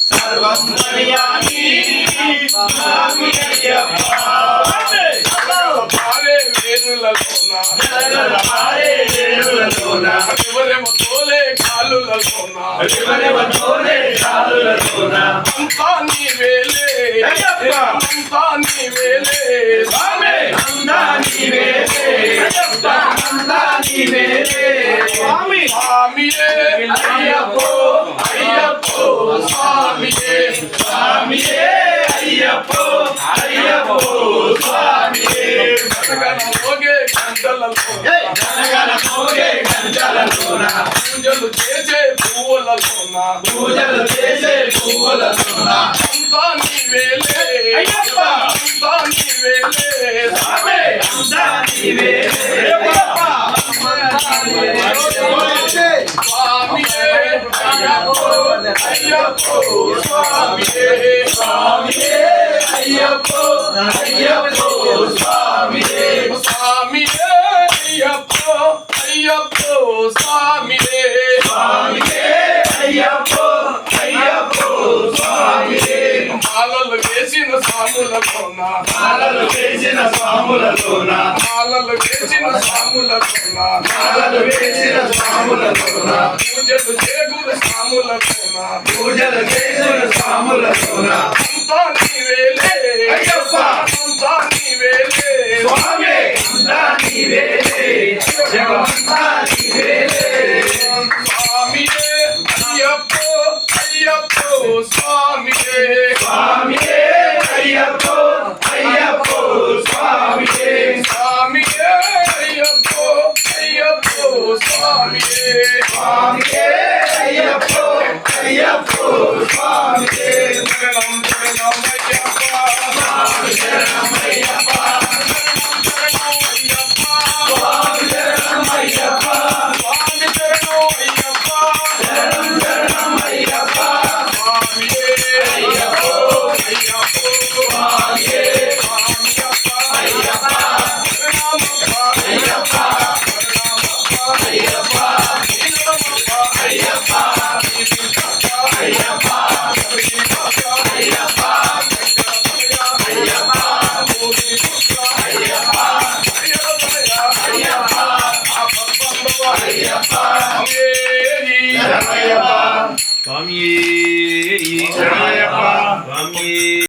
సర్వస్మర్యామి స్వామి అయ్యప్ప పారే వేరులలోన ఎవరేమో తోలే కాలులలోన అంతా నీవేలే అంతా నీవేలే స్వామి అంతా నీవేలే అంతా నీవేలే స్వామి స్వామియే అయ్యప్పో అయ్యప్పో స్వామియే స్వామియే అయ్యప్పో అయ్యప్పో స్వామియే గనగన మోగే గంటలలోన గనగన మోగే గంటలలోన పూజలు చేసే పువ్వులలోన అంతా నీవేలే అయ్యప్ప అంతా నీవేలే స్వామి అంతా నీవేలే స్వామియే అయ్యప్పో అయ్యప్పో స్వామియే స్వామియే అయ్యప్పో అయ్యప్పో స్వామియే స్వామియే అయ్యప్పో అయ్యప్పో స్వామియే స్వామియే అయ్యప్పో అయ్యప్పో స్వామియే మాలలు వేసిన స్వాములలోన మాలలు వేసిన స్వాములలోన మాలలు వేసిన స్వాములలోన మాలలు వేసిన స్వాములలోన పూజలు చేగురు స్వాములలోన పూజలు చేసిన స్వాములలోన అంతా నీవేలే అయ్యప్ప అంతా నీవేలే స్వామి అంతా నీవేలే జగమంతా నీవేలే స్వామియే అయ్యప్పో అయ్యప్పో స్వామియే స్వామియే అయ్యప్ప